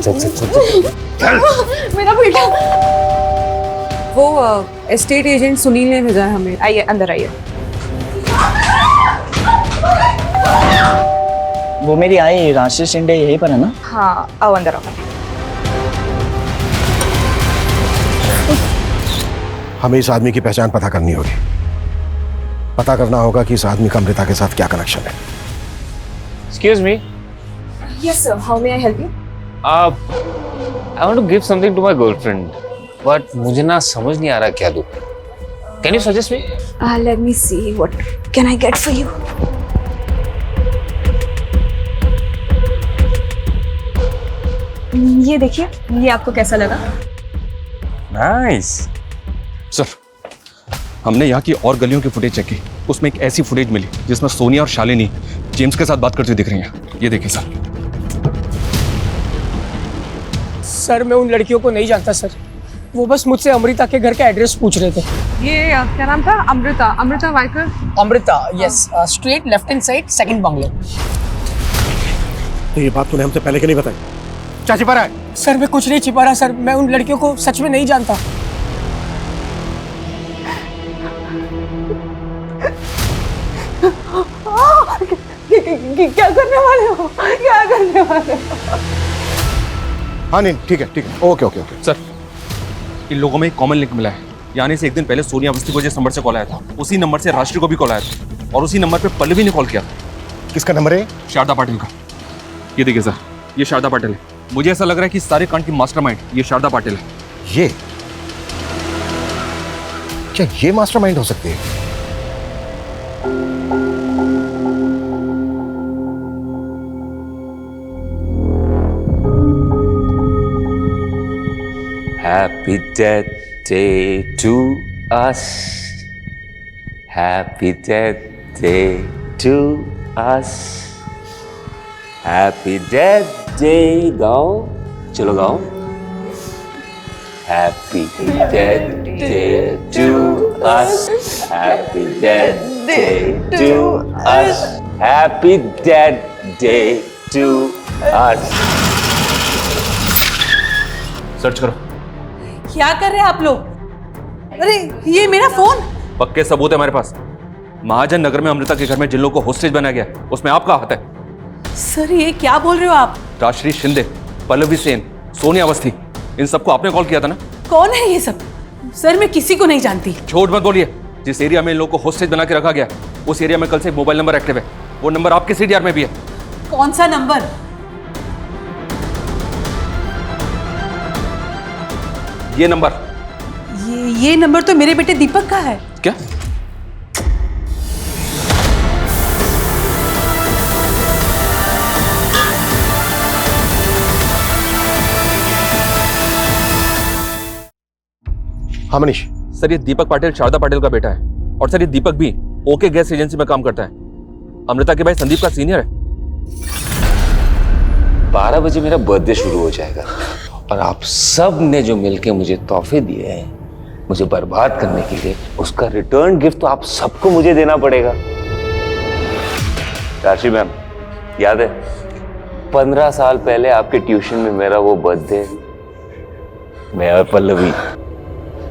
चल चल चल चल। मेरा बेटा। वो एस्टेट एजेंट सुनील ने भेजा है हमें। आइए अंदर आइए। वो मेरी आई राशि शिंदे यहीं पर है ना? हाँ, आओ अंदर आओ। हमें इस आदमी की पहचान पता करनी होगी। पता करना होगा कि इस आदमी का अमृता के साथ क्या कनेक्शन है। Excuse me. Yes sir, how may I help you? I want to give something to my girlfriend, but मुझे ना समझ नहीं आ रहा क्या दूँ। Can you suggest me? Let me see what can I get for you. ये देखिए, ये आपको कैसा लगा? Nice. सर हमने यहाँ की और गलियों की फुटेज चेक की, उसमें एक ऐसी फुटेज मिली जिसमें सोनिया और शालिनी जेम्स के साथ बात करती हुई दिख रही हैं। ये देखिए सर। सर मैं उन लड़कियों को नहीं जानता सर, वो बस मुझसे अमृता के घर का एड्रेस पूछ रहे थे। ये क्या नाम था? Amrita, Amrita Waikar. Amrita, yes, straight left hand side, second bungalow. तो ये बात तूने हमसे पहले क्यों नहीं बताई? क्या छिपा रहा है? सर मैं कुछ नहीं छिपा रहा सर, मैं उन लड़कियों को सच में नहीं जानता। क्या करने वाले हो? क्या करने वाले हो? हाँ नहीं, ठीक है, ओके ओके ओके। सर इन लोगों में एक कॉमन लिंक मिला है। यानी से एक दिन पहले सोनिया अवस्थी को जिस नंबर से कॉल आया था, उसी नंबर से राष्ट्रीय को भी कॉल आया था और उसी नंबर पे पल्लवी ने कॉल किया। किसका नंबर है? शारदा पाटिल का। ये देखिए सर, ये शारदा पाटिल है। मुझे ऐसा लग रहा है कि सारे कांड की मास्टरमाइंड ये शारदा पाटिल है। ये क्या ये मास्टरमाइंड हो सकती है? Happy death day to us. Happy death day to us. Happy death day गाओ, चलो गाओ। Happy death day to us. Happy death day to us. Happy death day to us. Search करो। क्या कर रहे हैं आप लोग? अरे ये मेरा फोन। पक्के सबूत है हमारे पास। महाजन नगर में अमृता के घर में जिन लोगों को होस्टेज बनाया गया उसमें आपका हाथ है। सर ये क्या बोल रहे हो आप? राजश्री शिंदे, पल्लवी सेन, सोनिया अवस्थी, इन सबको आपने कॉल किया था ना? कौन है ये सब? सर मैं किसी को नहीं जानती। झूठ मत बोलिए। जिस एरिया में इन लोगों को होस्टेज बना के रखा गया उस एरिया में कल से एक मोबाइल नंबर एक्टिव है। वो नंबर आपके सीडीआर में भी है। कौन सा नंबर? ये नंबर। ये नंबर तो मेरे बेटे दीपक का है। क्या? हाँ मनीष। सर ये दीपक पाटिल शारदा पाटिल का बेटा है और सर ये दीपक भी ओके गैस एजेंसी में काम करता है। अमृता के भाई संदीप का सीनियर है। 12 बजे मेरा बर्थडे शुरू हो जाएगा और आप सब ने जो मिलके मुझे तोहफे दिए हैं मुझे बर्बाद करने के लिए, उसका रिटर्न गिफ्ट तो आप सबको मुझे देना पड़ेगा। राशि मैम, याद है 15 साल पहले आपके ट्यूशन में मेरा वो बर्थडे, मैं और पल्लवी,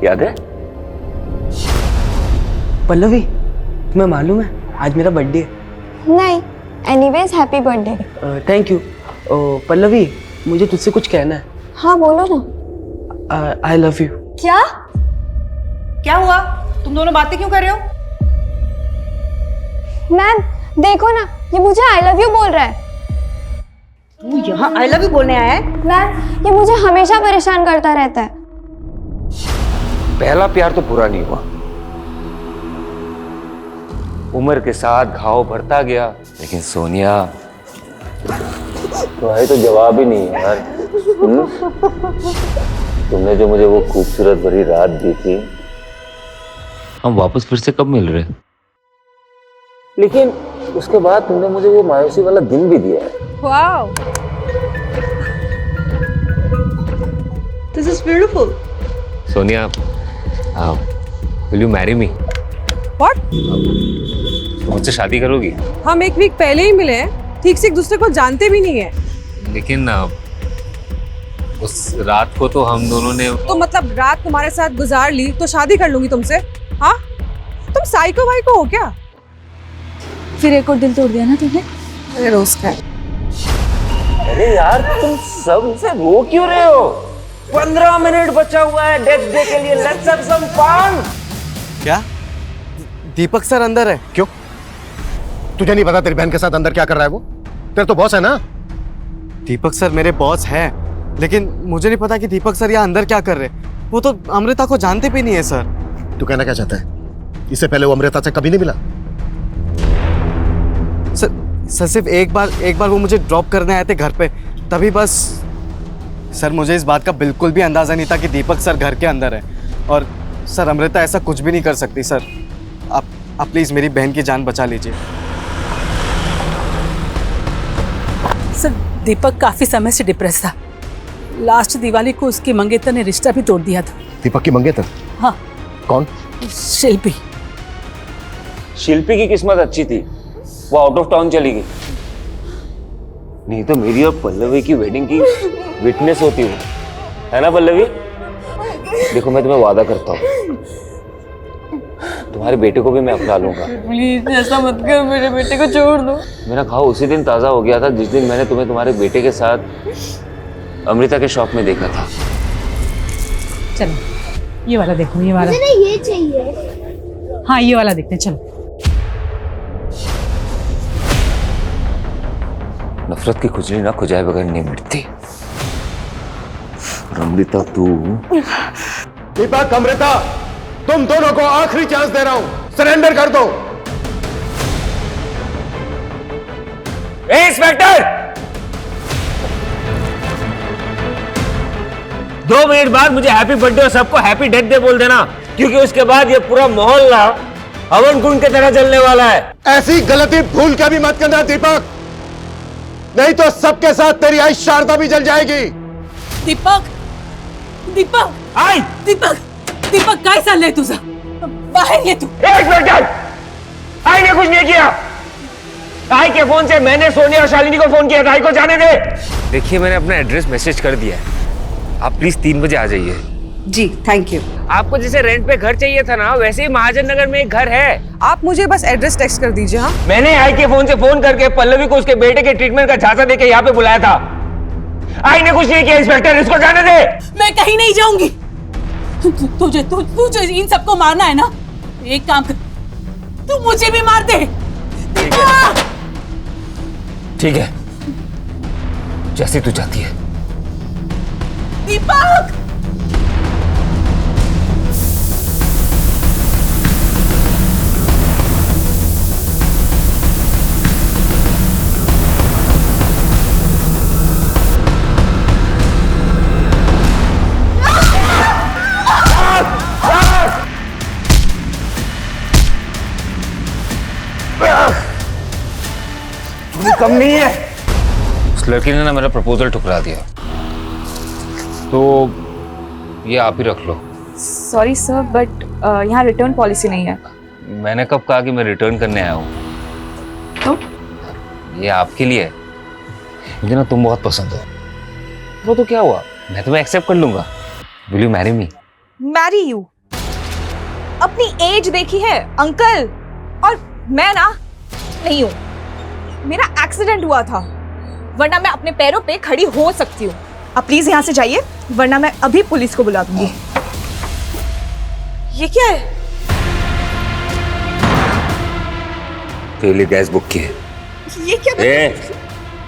याद है? पल्लवी तुम्हें मालूम है आज मेरा बर्थडे है? नहीं, anyways happy birthday. Thank you. Pallavi मुझे तुझसे कुछ कहना है। हाँ बोलो ना। I love you. क्या? क्या हुआ? तुम दोनों बातें क्यों कर रहे हो? मैम देखो ना, ये मुझे आई लव यू बोल रहा है। तू यहाँ आई लव यू बोलने आया है? मैम ये मुझे हमेशा परेशान करता रहता है। पहला प्यार तो पूरा नहीं हुआ, उम्र के साथ घाव बढ़ता गया। लेकिन सोनिया तुम्हारी तो जवाब ही नहीं है यार। तुमने जो मुझे वो खूबसूरत भरी रात दी थी, हम वापस फिर से कब मिल रहे? लेकिन उसके बाद तुमने मुझे वो मायूसी वाला दिन भी दिया है। Wow, this is beautiful. Sonia, will you marry me? What? मुझसे शादी करोगी? हम एक वीक पहले ही मिले हैं, ठीक से एक दूसरे को जानते भी नहीं है। लेकिन उस रात को तो हम दोनों ने तो मतलब रात तुम्हारे साथ गुजार ली तो शादी कर लूंगी तुमसे? हाँ, तुम साइको वाइको हो क्या? फिर एक और दिल तोड़ दिया ना तुमने। अरे रोज का। अरे यार तुम सब से रो क्यों रहे हो? 15 मिनट बचा हुआ है डेथ डे के लिए। Let's have some fun. क्या दीपक सर अंदर है? क्यों? तुझे नहीं पता तेरी बहन के साथ अंदर क्या कर रहा है वो? तेरे तो बॉस है ना? दीपक सर मेरे बॉस हैं, लेकिन मुझे नहीं पता कि दीपक सर यहाँ अंदर क्या कर रहे हैं। वो तो अमृता को जानते भी नहीं है सर। तू कहना क्या चाहता है? इससे पहले वो अमृता से कभी नहीं मिला? सर सिर्फ एक बार वो मुझे ड्रॉप करने आए थे घर पे, तभी बस। सर मुझे इस बात का बिल्कुल भी अंदाजा नहीं था कि दीपक सर घर के अंदर है। और सर अमृता ऐसा कुछ भी नहीं कर सकती। सर आप प्लीज मेरी बहन की जान बचा लीजिए। सर दीपक काफी समय से डिप्रेस था। लास्ट दिवाली को उसके मंगेतर ने रिश्ता भी तोड़ दिया था। दीपक की मंगेतर? हाँ। कौन? शिल्पी। शिल्पी की किस्मत अच्छी थी, वो आउट ऑफ टाउन चली गई। नहीं तो मेरी और पल्लवी की वेडिंग की विटनेस होती वो, है ना पल्लवी? देखो मैं तुम्हें वादा करता हूँ, तुम्हारे बेटे को भी मैं अपना लूंगा। प्लीज ऐसा मत कर, मेरे बेटे को छोड़ दो। मेरा घाव उसी दिन ताजा हो गया था जिस दिन मैंने तुम्हें तुम्हारे बेटे के साथ अमृता के शॉप में देखा था। चलो ये वाला देखो, ये वाला। मुझे ये चाहिए। हाँ ये वाला देखते हैं, चलो। नफरत की खुजली ना खुजाए बगैर नहीं मिटती। अमृता तू। दीपक, अमृता, तुम दोनों को आखिरी चांस दे रहा हूं, सरेंडर कर दो। इंस्पेक्टर, 2 मिनट बाद मुझे हैप्पी बर्थडे और सबको हैप्पी डेथ डे बोल देना, क्योंकि उसके बाद ये पूरा मोहल्ला हवन कुंड की तरह जलने वाला है। ऐसी गलती भूल के भी मत करना दीपक, नहीं तो सबके साथ तेरी आई शारदा भी जल जाएगी। दीपक, दीपक, आई दीपक, दीपक काय चाललंय तुझं? बाहेर ये तू। इंस्पेक्टर, आई ने कुछ नहीं किया। आई के फोन से मैंने सोनिया और शालिनी को फोन किया था। आई को जाने दे। देखिए मैंने अपना एड्रेस मैसेज कर दिया है, आप प्लीज 3 बजे आ जाइए। जी थैंक यू। आपको जैसे रेंट पे घर चाहिए था ना, वैसे ही महाजन नगर में एक घर है। आप मुझे बस एड्रेस टेक्स्ट कर दीजिए। हाँ, मैंने आई के फोन से फोन करके पल्लवी को उसके बेटे के ट्रीटमेंट का झांसा देके यहाँ पे बुलाया था। आई ने कुछ नहीं किया। इंस्पेक्टर, इसको जाने दे। मैं कहीं नहीं जाऊंगी। तुझे इन सबको मारना है ना, एक काम कर, तू मुझे भी मार दे। ठीक है, जैसे तू चाहती है। दीपक, कम नहीं है। उस लड़की ने ना मेरा प्रपोजल ठुकरा दिया, तो ये आप ही रख लो। सॉरी सर, बट यहाँ रिटर्न पॉलिसी नहीं है। मैंने कब कहा कि मैं रिटर्न करने आया हूँ? तो ये आपके लिए है, मुझे ना तुम बहुत पसंद हो। वो तो क्या हुआ, मैं तुम्हें एक्सेप्ट कर लूंगा। Will you marry me? Marry you? अपनी एज देखी है अंकल, और मैं ना नहीं हूँ। मेरा एक्सीडेंट हुआ था, वरना मैं अपने पैरों पे खड़ी हो सकती हूँ। आप प्लीज यहाँ से जाइए, वरना मैं अभी पुलिस को बुला दूंगी। ये क्या है? तेरे लिए गैस बुक की है। ये क्या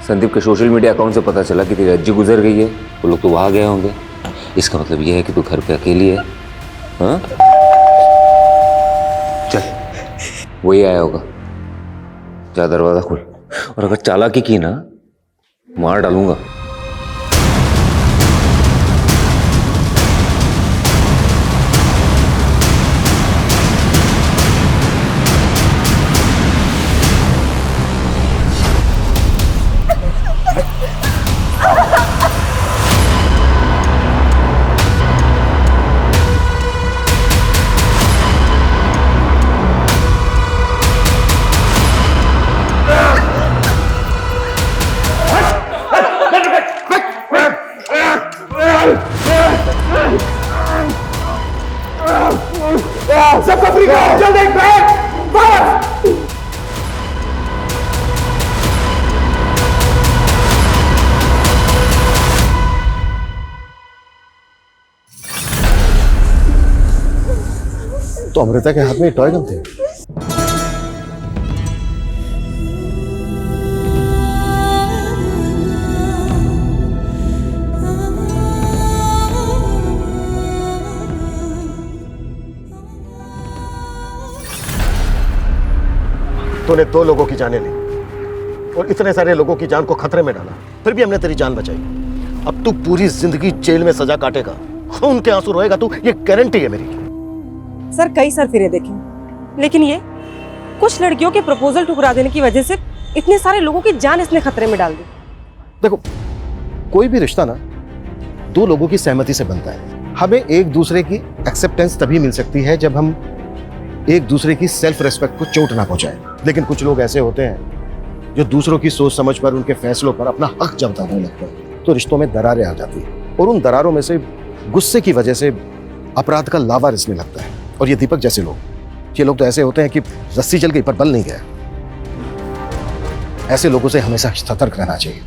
संदीप के सोशल मीडिया अकाउंट से पता चला कि तेरी अज्जी गुजर गई है। वो लोग तो वहां गए होंगे। इसका मतलब ये है कि तू घर पे अकेली है। हाँ चल, वही आया होगा। जा दरवाजा खोल, और अगर चालाकी की ना मार डालूंगा। तो अमृता के हाथ में टॉय गन थे। तूने 2 लोगों की जानें ली और इतने सारे लोगों की जान को खतरे में डाला, फिर भी हमने तेरी जान बचाई। अब तू पूरी जिंदगी जेल में सजा काटेगा, खून के आंसू रोएगा तू, ये गारंटी है मेरी। सर कई सर फिरे देखे, लेकिन ये कुछ लड़कियों के प्रपोजल ठुकरा देने की वजह से इतने सारे लोगों की जान इसने खतरे में डाल दी। देखो, कोई भी रिश्ता ना 2 लोगों की सहमति से बनता है। हमें एक दूसरे की एक्सेप्टेंस तभी मिल सकती है जब हम एक दूसरे की सेल्फ रेस्पेक्ट को चोट ना पहुंचाएं। लेकिन कुछ लोग ऐसे होते हैं जो दूसरों की सोच समझ पर, उनके फैसलों पर अपना हक जताने लगते हैं, तो रिश्तों में दरारें आ जाती हैं और उन दरारों में से गुस्से की वजह से अपराध का लावा रिसने लगता है। और ये दीपक जैसे लोग, ये लोग तो ऐसे होते हैं कि रस्सी जल गई पर बल नहीं गया। ऐसे लोगों से हमेशा सतर्क रहना चाहिए।